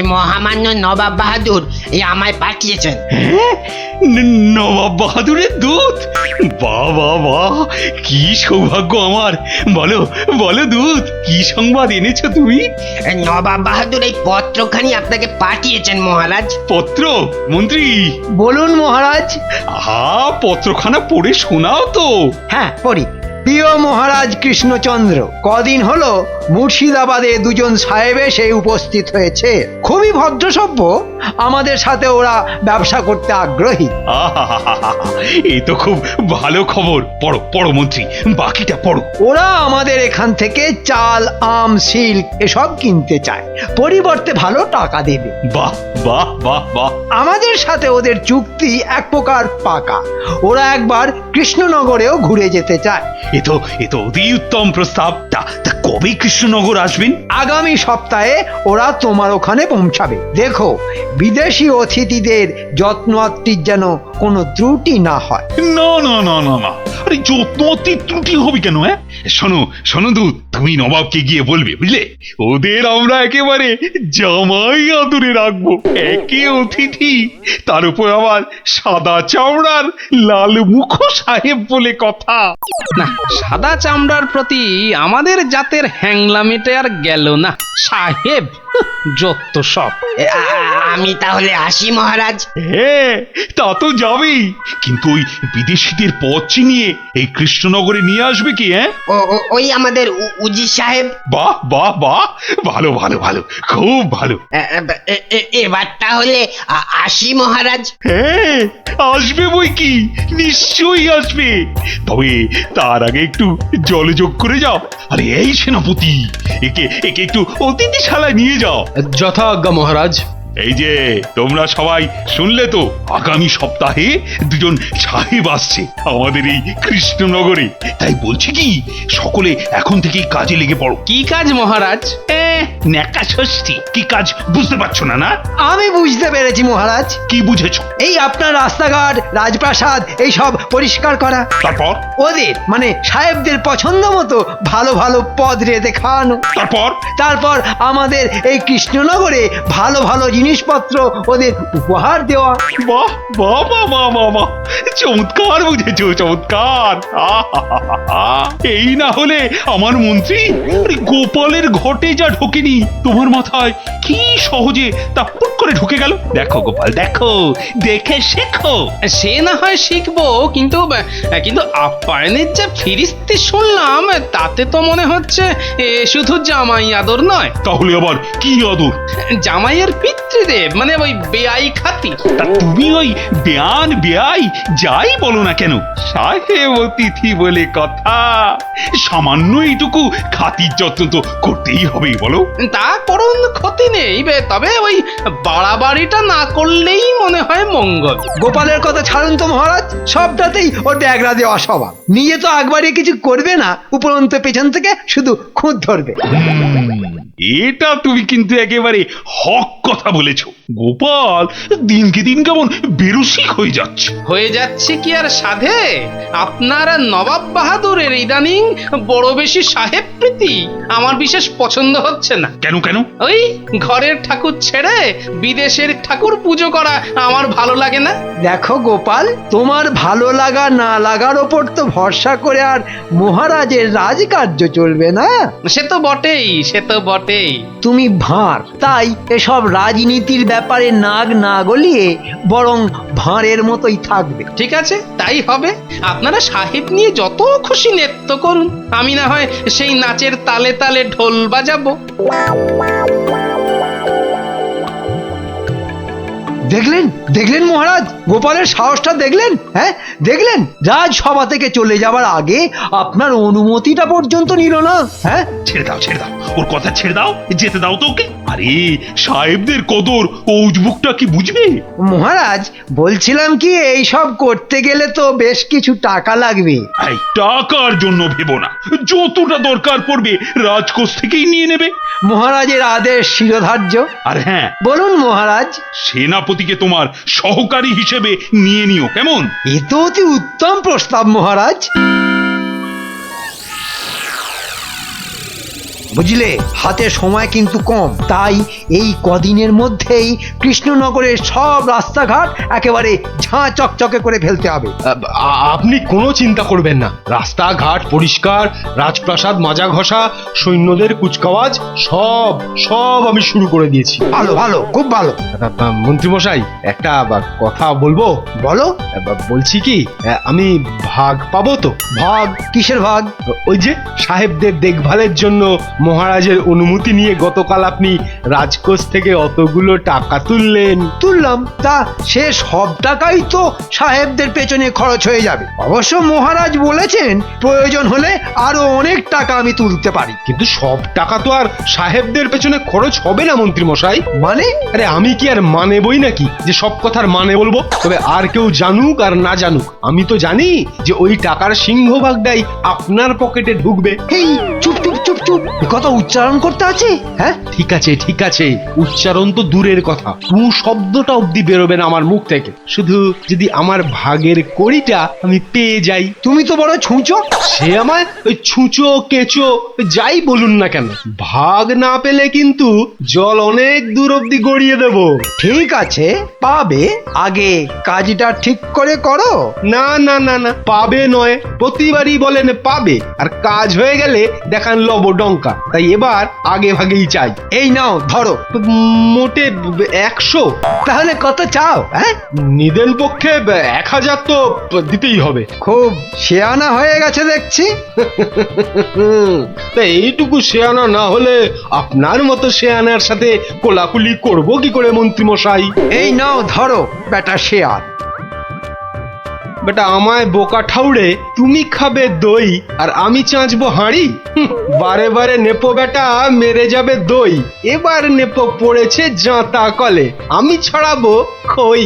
এই মহামান্য নবাব বাহাদুর এই আমায় পাঠিয়েছেন। হ্যাঁ, নবাব বাহাদুরের দূত? বাহ বাহ বাহ, কি সৌভাগ্য আমার! বলো বলো দূত, কি সংবাদ এনেছো তুমি? এই নবাব বাহাদুর এই পত্রখানি আপনাকে পাঠিয়েছেন মহারাজ। পত্র? মন্ত্রী? বলুন মহারাজ। আহা, পত্রখানা পড়ে শোনাও তো। হ্যাঁ পড়ি। প্রিয় মহারাজ কৃষ্ণচন্দ্র, কদিন হলো মুর্শিদাবাদে দুজন সাহেব এসে উপস্থিত হয়েছে। খুবই ভদ্রসভ্য, আমাদের সাথে ওরা ব্যবসা করতে আগ্রহী। আহা, এ তো খুব ভালো খবর। পড়ো পড়ো মন্ত্রী, বাকিটা পড়ো। ওরা আমাদের এখান থেকে চাল, আম, সিল্ক এসব কিনতে চায়, পরিবর্তে ভালো টাকা দেবে। বাহ বাহ বাহ বাহ। আমাদের সাথে ওদের চুক্তি এক প্রকার পাকা। ওরা একবার কৃষ্ণনগরেও ঘুরে যেতে চায়। এ তো অতি উত্তম প্রস্তাব। তা কবে কৃষ্ণনগর আসবেন? আগামী সপ্তাহে ওরা তোমার ওখানে পৌঁছাবে। দেখো, বিদেশি অতিথিদের যত্ন আত্তির যেন কোনো ত্রুটি না হয়। না না না না না, আরে যত্ন অতি ত্রুটি হবে কেন? হ্যাঁ, শোনো শোনো দূত, তুমি নবাবকে গিয়ে বলবে, বুঝলে, ওদের আমরা একেবারে জামাই আদরে রাখবো। একে অতিথি, তার উপর আবার সাদা চামড়ার লাল মুখ সাহেব বলে কথা। না, সাদা চামড়ার প্রতি আমাদের জাতের হ্যাংলা মেটে আর গেল না। সাহেব, যত সব। আমি তাহলে আসি মহারাজ। হ্যাঁ, তা তো যাবেই, কিন্তু ওই বিদেশিদের পথ চিনিয়ে এই কৃষ্ণনগরে নিয়ে আসবে কি? হ্যাঁ, ওই আমাদের উজির সাহেব। বাহ বাহ বাহ, ভালো ভালো ভালো, খুব ভালো। এবার তাহলে আসি মহারাজ। হ্যাঁ, আসবে বই কি, নিশ্চয়ই আসবে। তবে তার আগে একটু জলযোগ করে যাও। আরে এই সেনাপতি, একে একে একটু অতিথিশালায় নিয়ে যাও। যথাজ্ঞা মহারাজ। এই যে তোমরা সবাই শুনলে তো, আগামী সপ্তাহে দুজন সাহেব আসছে আমাদের এই কৃষ্ণনগরে। তাই বলছি কি, সকলে এখন থেকেই কাজে লেগে পড়ো। কি কাজ মহারাজ? ন্যাকা ষষ্ঠী, কি কাজ বুঝতে পারছো না? না, আমি বুঝতে পেরেছি মহারাজ। কি বুঝেছো? এই আপনার রাস্তাঘাট, রাজপ্রাসাদ এইসব পরিষ্কার করা। তারপর? ওদের মানে সাহেবদের পছন্দ মতো ভালো ভালো পদ রেঁধে খাওয়ানো। তারপর আমাদের এই কৃষ্ণনগরে ভালো ভালো জিনিসপত্র ওদের উপহার দেওয়া। বাহ বাহ বাহ বাহ বাহ বাহ, চমৎকার বুঝেছো, চমৎকার। এই না হলে আমার মন্ত্রী, আরে গোপালের ঘটে যা ঢোকেনি, তোমার মাথায় কি সহজে তা পুট করে ঢুকে গেল। দেখো গোপাল, দেখো, দেখে শেখো। সে না হয় শিখবো, কিন্তু কিন্তু আপ্যায়নের যে ফিরিস্তি শুনলাম, তাতে তো মনে হচ্ছে শুধু জামাই আদর নয়। তাহলে আবার কি আদর? জামাইয়ের পিতৃদেব, মানে ওই বেয়াই খাতি। তা তুমি ওই বেয়ান বেয়াই যাই বলো না কেন, সাহেব অতিথি বলে কথা, সামান্য এইটুকু খাতির যত্ন তো করতেই হবে, বলো। তা করুন, ক্ষতি নেই, তবে ওই বাড়াবাড়িটা না করলেই মনে হয় মঙ্গল। গোপালের কথা ছাড়ুন তো মহারাজ, সবটাতেই ও ড্যাগরা দেওয়া স্বভাব। নিজে তো একবারে কিছু করবে না, উপরন্ত পেছন থেকে শুধু খুঁত ধরবে। এটা তুমি কিন্তু একেবারে হক কথা বলেছো। গোপাল দিনকে দিন কেমন বেরসিক হয়ে যাচ্ছে কি আর সাধে? আপনার নবাব বাহাদুরের ইদানিং বড় বেশি সাহেব প্রীতি আমার বিশেষ পছন্দ হচ্ছে না। কেন কেন? ওই ঘরের ঠাকুর ছেড়ে বিদেশের ঠাকুর পুজো করা আমার ভালো লাগে না। দেখো গোপাল, তোমার ভালো লাগা না লাগার ওপর তো ভরসা করে আর মহারাজের রাজকার্য চলবে না। সে তো বটেই, সে তো বটেই। তুমি ভাঁড়, তাই এসব রাজনীতির ব্যাপারে নাক না গলিয়ে বরং ভাঁড়ের মতোই থাকবে। ঠিক আছে, তাই হবে। আপনারা সাহেব নিয়ে যত খুশি নৃত্য করুন, আমি না হয় সেই নাচের তালে তালে ঢোল বাজাবো। দেখলেন দেখলেন মহারাজ, গোপালের সাহসটা দেখলেন? হ্যাঁ দেখলেন, রাজসভা থেকে চলে যাবার আগে আপনার অনুমতিটা পর্যন্ত নিল না। হ্যাঁ, ছেড়ে দাও ছেড়ে দাও, ওর কথা ছেড়ে দাও, যেতে দাও তো ওকে। আরে সাহেবদের কদর ও উজবুকটা কি বুঝবে? মহারাজ বলছিলাম কি, এই সব করতে গেলে তো বেশ কিছু টাকা লাগবে। এই টাকার জন্য ভেবো না, যতটা দরকার পড়বে রাজকোষ থেকেই নিয়ে নেবে। মহারাজের আদেশ শিরোধার্য। আর হ্যাঁ, বলুন মহারাজ। সেনাপতিকে তোমার সহকারী হিসেবে নিয়ে নিও, কেমন? এ তো অতি উত্তম প্রস্তাব মহারাজ। বুঝলে, হাতে সময় কিন্তু কম, তাই এই কদিনের মধ্যেই কৃষ্ণনগরের সব রাস্তাঘাট একেবারে ঝাঁ চকচকে করে ফেলতে হবে। আপনি কোনো চিন্তা করবেন না, রাস্তাঘাট পরিষ্কার, রাজপ্রাসাদ মাজা ঘষা, সৈন্যদের কুচকাওয়াজ সব সব আমি শুরু করে দিয়েছি। ভালো ভালো, খুব ভালো। মন্ত্রীমশাই, একটা কথা বলবো? বলো। বলছি কি, আমি ভাগ পাবো তো? ভাগ? কিসের ভাগ? ওই যে সাহেবদের দেখভালের জন্য মহারাজের অনুমতি নিয়ে গতকাল আপনি রাজকোষ থেকে অতগুলো টাকা তুললেন। তুললাম, তা সে সব টাকাই তো সাহেবদের পেছনে খরচ হয়ে যাবে। অবশ্য মহারাজ বলেছেন প্রয়োজন হলে আরো অনেক টাকা আমি তুলতে পারি। কিন্তু সব টাকা তো আর সাহেবদের পেছনে খরচ হবে না মন্ত্রীমশাই। মানে? আরে আমি কি আর মানে বই নাকি যে সব কথার মানে বলবো? তবে আর কেউ জানুক আর না জানুক, আমি তো জানি যে ওই টাকার সিংহভাগটাই আপনার পকেটে ঢুকবে। এই চুপ চুপ চুপ চুপ, এ কথা উচ্চারণ করতে আছে? হ্যাঁ, ঠিক আছে ঠিক আছে, উচ্চারণ তো দূরের কথা, তু শব্দটা অব্দি বেরোবে না আমার মুখ থেকে। শুধু যদি আমার ভাগের কড়িটা আমি পেয়ে যাই। তুমি তো বড় ছুঁচো। সে আমার ওই ছুঁচো কেঁচো যাই বলুন না কেন, ভাগ না পেলে কিন্তু জল অনেক দূর অব্দি গড়িয়ে দেব। ঠিক আছে, পাবে, আগে কাজটা ঠিক করে করো। না না না না, পাবে নয়, প্রতিবারই বলেন পাবে, আর কাজ হয়ে গেলে দেখান লবডঙ্কা। তাই এবার আগে ভাগেই চাই। এই নাও ধরো। মোটে 100? তাহলে কত চাও? হ্যাঁ, নিদেন পক্ষে 1000 তো দিতেই হবে। খুব শেয়ানা হয়ে গেছে দেখছি। তা এইটুকু শেয়ানা না হলে আপনার মতো শেয়ানার সাথে কোলাকুলি করব কি করে মন্ত্রীমশাই? এই নাও ধরো বেটা শেয়াল। বেটা আমায় বোকা ঠাউরে তুমি খাবে দই আর আমি চাঁচবো হাঁড়ি। বারে বারে নেপো বেটা মেরে যাবে দই, এবার নেপো পড়েছে জাঁতা কলে, আমি ছড়াবো খই।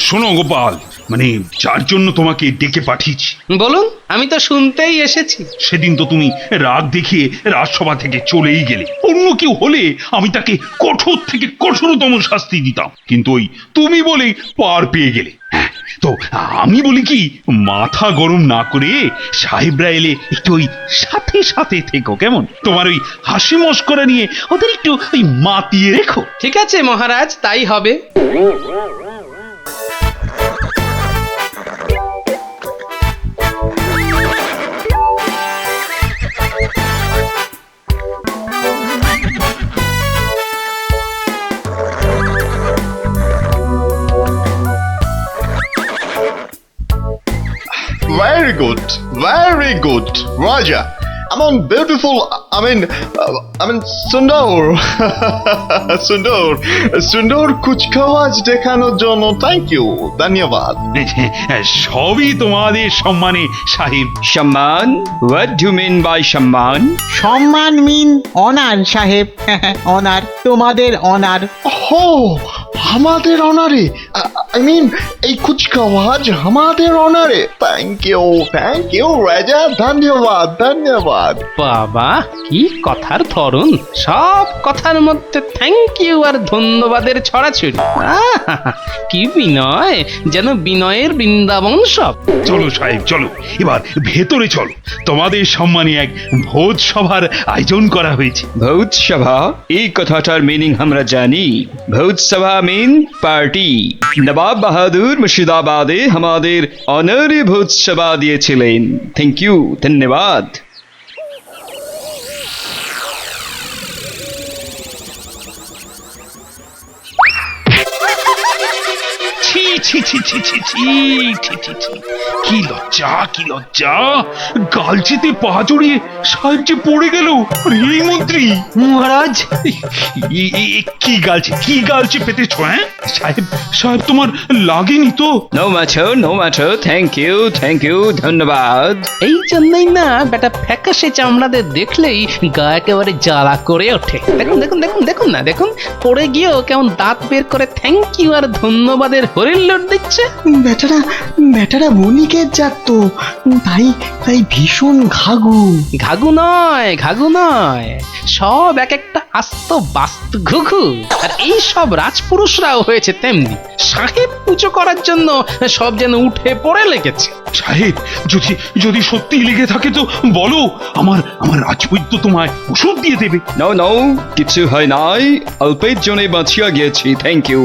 শোনো গোপাল, মানে যার জন্য তোমাকে ডেকে পাঠিয়েছি, বলুন, আমি তো শুনতেই এসেছি। সেদিন তো তুমি রাগ দেখিয়ে রাজসভা থেকে চলেই গেলে। অন্য কেউ হলে আমি তাকে কঠোর থেকে কঠোরতম শাস্তি দিতাম, কিন্তু ওই তুমি বলেই পার পেয়ে গেলে। হ্যাঁ, তো আমি বলি কি, মাথা গরম না করে সাহেবরা এলে একটু ওই সাথে সাথে থেকো, কেমন? তোমার ওই হাসি মস্করা নিয়ে ওদের একটু ওই মাতিয়ে রেখো। ঠিক আছে মহারাজ, তাই হবে। Very good, Raja. I mean, beautiful. I mean, Sundar, Sundar কুচকাওয়াজ দেখানোর জন্য থ্যাংক ইউ, ধন্যবাদ। সবই তোমাদের সম্মানে সাহেব। সম্মান? What do you mean by সম্মান? সম্মান মিন অনার সাহেব। অনার, তোমাদের অনার। হো, আমাদের অনারে, I mean, এই কুচকাওয়াজ আমাদের অনারে। থ্যাংক ইউ রাজা, ধন্যবাদ ধন্যবাদ। বাবা, কি কথার ধরন! সব কথার মধ্যে থ্যাংক ইউ আর ধন্যবাদের ছড়াছড়ি। কি বিনয়, যেন বিনয়ের বৃন্দাবন সব। চলো সাহেব, চলো এবার ভেতরে চলো। তোমাদের সম্মানে এক ভোজ সভার আয়োজন করা হয়েছে। ভোজ সভা? এই কথাটার মিনিং আমরা জানি। ভোজ সভা মিন পার্টি। নবাব বাহাদুর মুর্শিদাবাদে আমাদের অনারে ভোজ সভা দিয়েছিলেন। থ্যাংক ইউ, ধন্যবাদ। ছি ছি ছি ছি ছি ছি ছি ছি ছি, কি লজ্জা, কি লজ্জা! গালচিতে পা জড়িয়ে সাহেব যে পড়ে গেল। এই মন্ত্রী মহারাজ, কি গালছে পেতেছ? হ্যাঁ সাহেব, সাহেব তোমার লাগেনি তো? নো ম্যাটার, থ্যাংক ইউ, ধন্যবাদ। এই জন্যই না বেটা ফ্যাকাশে চামড়াদের দেখলেই গা একেবারে জ্বালা করে ওঠে। দেখুন দেখুন দেখুন দেখুন না, দেখুন পড়ে গিয়েও কেমন দাঁত বের করে থ্যাংক ইউ আর ধন্যবাদের হরিণ লোট দিচ্ছে। বেটারা বণিকের জাত তো, তাই ভীষণ ঘাগু। ঘাগু নয়, সব এক একটা আস্ত বাস্তু ঘুঘু। আর এই সব রাজপুরুষরাও হয়েছে তেমনি, সাহেব পুজো করার জন্য সব যেন উঠে পড়ে লেগেছে। সাহেব, যদি যদি সত্যি লেগে থাকে তো বলো, আমার রাজবৈদ্য তোমায় ওষুধ দিয়ে দেবে। নাও নাও, কিছু হয় নাই, অল্পের জন্য বাঁচিয়া গিয়েছি। Thank you,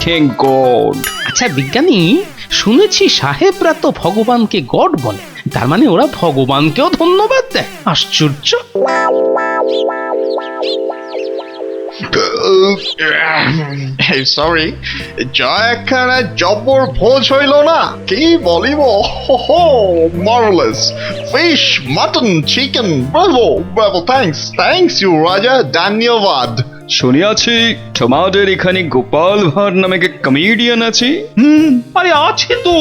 thank God. আচ্ছা বিজ্ঞানী, শুনেছি সাহেবরা তো ভগবানকে গড বলে, তার মানে ওরা ভগবানকেও ধন্যবাদ দেয়? আশ্চর্য। সরি, যা একখানা জব্বর ভোজ হইল না, কি বলিব। Marvellous fish, mutton, chicken, bravo bravo, thanks you রাজা, ধন্যবাদ। শুনিয়াছি তোমাদের এখানে গোপাল ভাঁড় নামে এক কমেডিয়ান আছে। আরে আছে তো,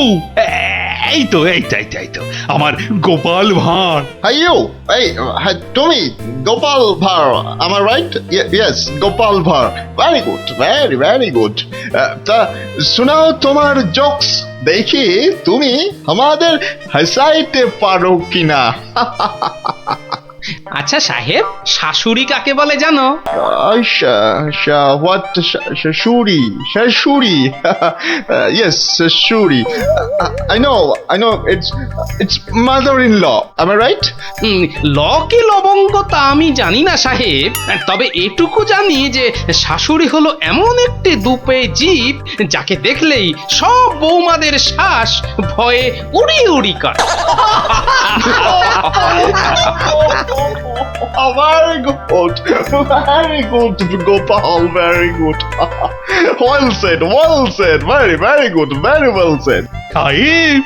এই তো আমার গোপাল ভাঁড়। Hey you, তুমি Gopal Bhar, am I right? Yes, Gopal Bhar, very good, very good. তা শোনাও তোমার জোকস, দেখি তুমি আমাদের হাসাইতে পারো কিনা। আচ্ছা সাহেব, শাশুড়ি কাকে বলে জানো? What? Shashuri. Yes, Shashuri. I know. It's mother-in-law. Am I right? ল কি লবঙ্গ তা আমি জানি না সাহেব, তবে এটুকু জানি যে শাশুড়ি হলো এমন একটি দুপে জীব যাকে দেখলেই সব বৌমাদের শ্বাস ভয়ে উড়ি উড়ি করে। Very good, Gopal, very good. Well said, very good, very well said. সাহেব,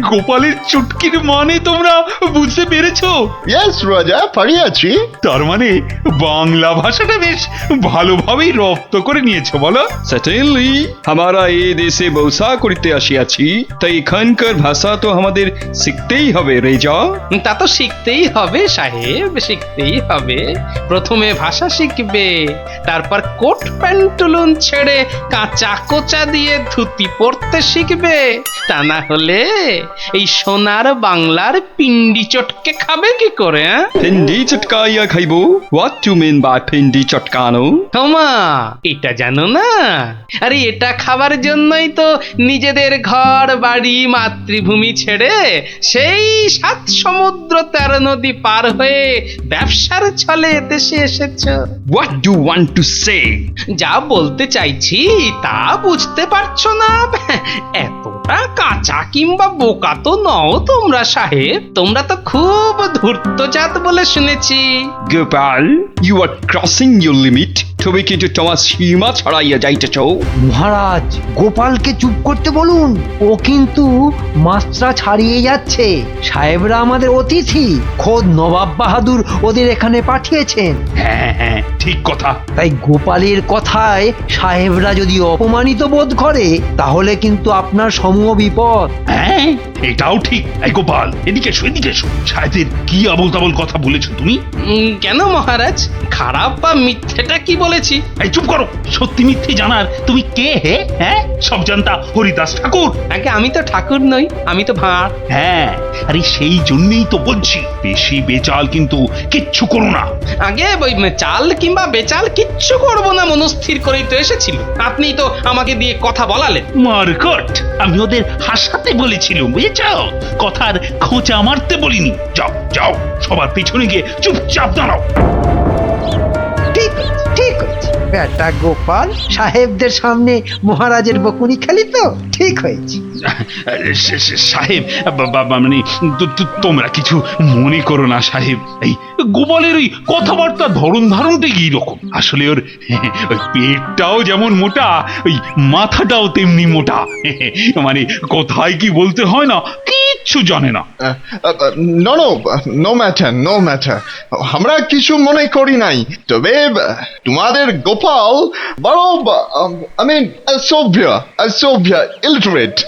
গোপালের চুটকির মানে তোমরা বুঝতে পেরেছো? Yes, Raja, পারিয়াছি। তার মানে বাংলা ভাষাটা বেশ ভালোভাবেই রপ্ত করে নিয়েছো, বলো? সার্টেনলি, আমরা এই দেশে বসা করিতে আসিয়াছি, তাই এখানকার ভাষা তো আমাদের শিখতেই হবে রেজা। তা তো শিখতেই হবে সাহেব, শিখতেই হবে। প্রথমে ভাষা শিখবে, তারপর কোট প্যান্টুলুন ছেড়ে কাঁচা কোচা দিয়ে ধুতি পরতে শিখবে, তা না হলে এই সোনার বাংলার পিন্ডি চটকে খাবে কি করে? পিন্ডি চটকাইয়া খাইব? হোয়াট টু মিন বাই পিন্ডি চটকানো? ক্ষমা, এটা জানো না? আরে এটা খাবার জন্যই তো নিজেদের ঘর বাড়ি মাতৃভূমি ছেড়ে সেই 7 সমুদ্র 13 নদী পার হয়ে ব্যবসার ছলে দেশে এসেছ। What do want to say? যা বলতে চাইছি তা বুঝতে পারছো না? এতটা কাঁচা কিংবা বোকা তো নও তোমরা সাহেব, তোমরা তো খুব ধূর্তজাত বলে শুনেছি। Gopal, you are crossing your limit. তুমি কিন্তু তোমার সীমা ছড়াইয়া যাইতেছ। মহারাজ, গোপালকে চুপ করতে বলুন, ও কিন্তু মাত্রা ছাড়িয়ে যাচ্ছে। সাহেবরা আমাদের অতিথি, খোদ নবাব বাহাদুর ওদের এখানে পাঠিয়েছেন। হ্যাঁ, ঠিক কথা। তাই গোপালের কথায় সাহেবরা যদি অপমানিত বোধ করে তাহলে কিন্তু আপনার সমূহ বিপদ। হ্যাঁ, এটাও ঠিক। এই গোপাল, এদিকে এসো। সাহেবের কি আবল তাবল কথা বলেছো তুমি? কেন মহারাজ, খারাপ বা মিথ্যেটা কি বলেছি? এই চুপ করো। সত্যি মিথ্যে জানার তুমি কে হে? হ্যাঁ, সব জানতা হরিদাস ঠাকুর। আগে আমি তো ঠাকুর নই, আমি তো ভাঁড়। হ্যাঁ, আরে সেই জন্যই তো বলছি, বেশি বেচাল কিন্তু কিচ্ছু করো না। আগে ওই চাল কিংবা বেচাল কিচ্ছু করবো না মনস্থির করেই তো এসেছিল। আপনি তো আমাকে দিয়ে কথা বলালেন। মারকট, আমি ওদের হাসাতে বলেছিলাম, বুঝেছ? কথার খোঁচা মারতে বলিনি। যাও, সবার পিছনে গিয়ে চুপচাপ দাঁড়াও। ঠিক হয়েছে বেটা গোপাল, সাহেবদের সামনে মহারাজের বকুনি খেলি তো ঠিক হয়েছে। সাহেব, মানে তোমরা কিছু মনে করো না সাহেব। এই গোপালের ওই কথাবার্তা ধরন ধারণটা কি রকম, আসলে ওর ওই পেটটাও যেমন মোটা, ওই মাথাটাও তেমনি মোটা। মানে কোথায় কি বলতে হয় না কিচ্ছু জানে না। No matter. আমরা কিছু মনে করি নাই, তবে তোমাদের গোপাল বড় অসভ্য, illiterate.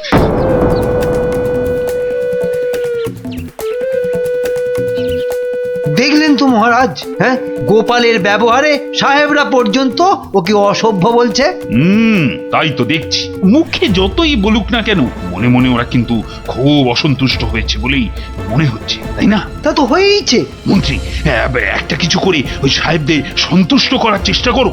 দেখলেন তো মহারাজ, হ্যাঁ, গোপালের ব্যবহারে সাহেবরা পর্যন্ত ওকে অসভ্য বলছে। তাই তো দেখছি। মুখে যতই বলুক না কেন, মনে মনে ওরা কিন্তু খুব অসন্তুষ্ট হয়েছে বলেই মনে হচ্ছে, তাই না? তা তো হয়েইছে। মন্ত্রী, একটা কিছু করে ওই সাহেবদের সন্তুষ্ট করার চেষ্টা করো।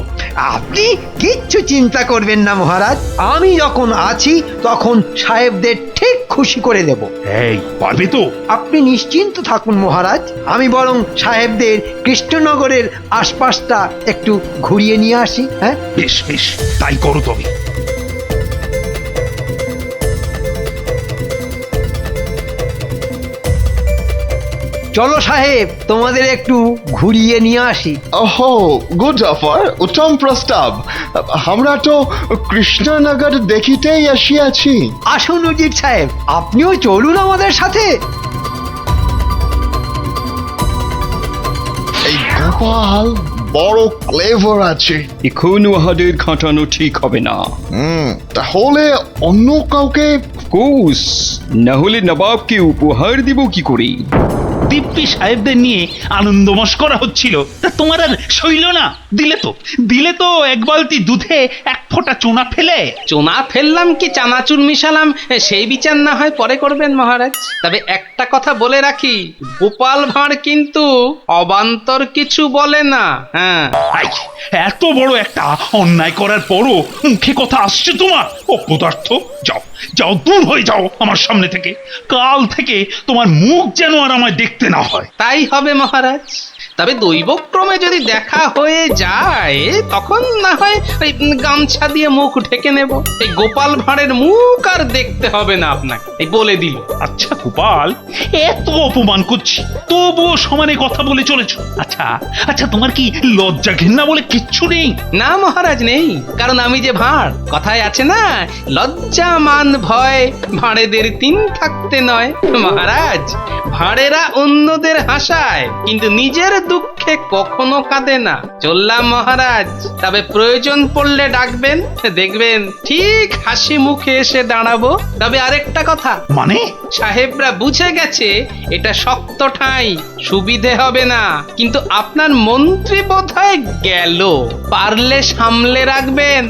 আপনি কিচ্ছু চিন্তা করবেন না মহারাজ, আমি যখন আছি তখন সাহেবদের ঠিক খুশি করে দেব। এই, পারবে তো? আপনি নিশ্চিন্ত থাকুন মহারাজ, আমি বরং সাহেবদের কৃষ্ণনগরের আশপাশটা একটু ঘুরিয়ে নিয়ে আসি। হ্যাঁ, বেশ বেশ, তাই করো তবে। চলো সাহেব, তোমাদের একটু ঘুরিয়ে নিয়ে আসি। ওহো, গুড অফার, উত্তম প্রস্তাব। আমরা তো কৃষ্ণনগর দেখিতেই আসিয়াছি। আসুন উজির সাহেব, আপনিও চলুন আমাদের সাথে। এই গোপাল বড় ক্লেভার আছে। এখন উহাদের খাটানো ঠিক হবে না। তাহলে অন্য কাউকে। কোর্স না হলে নবাবকে উপহার দিব কি করে? দিব্যি সাহেবদের নিয়ে আনন্দ মস্করা হচ্ছিল, তা তোমার আর সইল না? দিলে তো এক বালতি দুধে এক ফোঁটা চোনা ফেলে। চোনা ফেললাম কি চানাচুর মিশালাম সেই বিচার না হয় পরে করবেন মহারাজ। তবে একটা কথা বলে রাখি, গোপাল ভাঁড় কিন্তু অবান্তর কিছু বলে না। হ্যাঁ, আই, এত বড় একটা অন্যায় করার পরও মুখে কথা আসছে তোমার? অপদার্থ, যাও যাও, দূর হয়ে যাও আমার সামনে থেকে। কাল থেকে তোমার মুখ যেন আর আমায় দেখতে না হয়। তাই হবে মহারাজ। তবে দৈবক্রমে যদি দেখা হয়ে যায় তখন না হয় ওই গামছা দিয়ে মুখ ঢেকে নেব। এই গোপাল ভাঁড়ের মুখ আর দেখতে হবে না আপনাকে, এই বলে দিল। আচ্ছা গোপাল, এত অপমান করছি তবুও সমানে কথা বলে চলেছ। আচ্ছা তোমার কি লজ্জা ঘেন্না বলে কিচ্ছু নেই? না মহারাজ, নেই। কারণ আমি যে ভাঁড়, কথায় আছে না, লজ্জা মান ভয় ভাঁড়েদের তিন থাকতে নয়। মহারাজ, ভাঁড়েরা অন্যদের হাসায় কিন্তু নিজের দুঃখে কখনো কাঁদে না। চললাম মহারাজ, তবে প্রয়োজন পড়লে ডাকবেন, দেখবেন ঠিক হাসি মুখে এসে দাঁড়াবো। তবে আরেকটা কথা, মানে? সাহেবরা বুঝে গেছে এটা শক্ত ঠাঁই, সুবিধে হবে না। কিন্তু আপনার মন্ত্রী বোধহয় গেল, পারলে সামলে রাখবেন।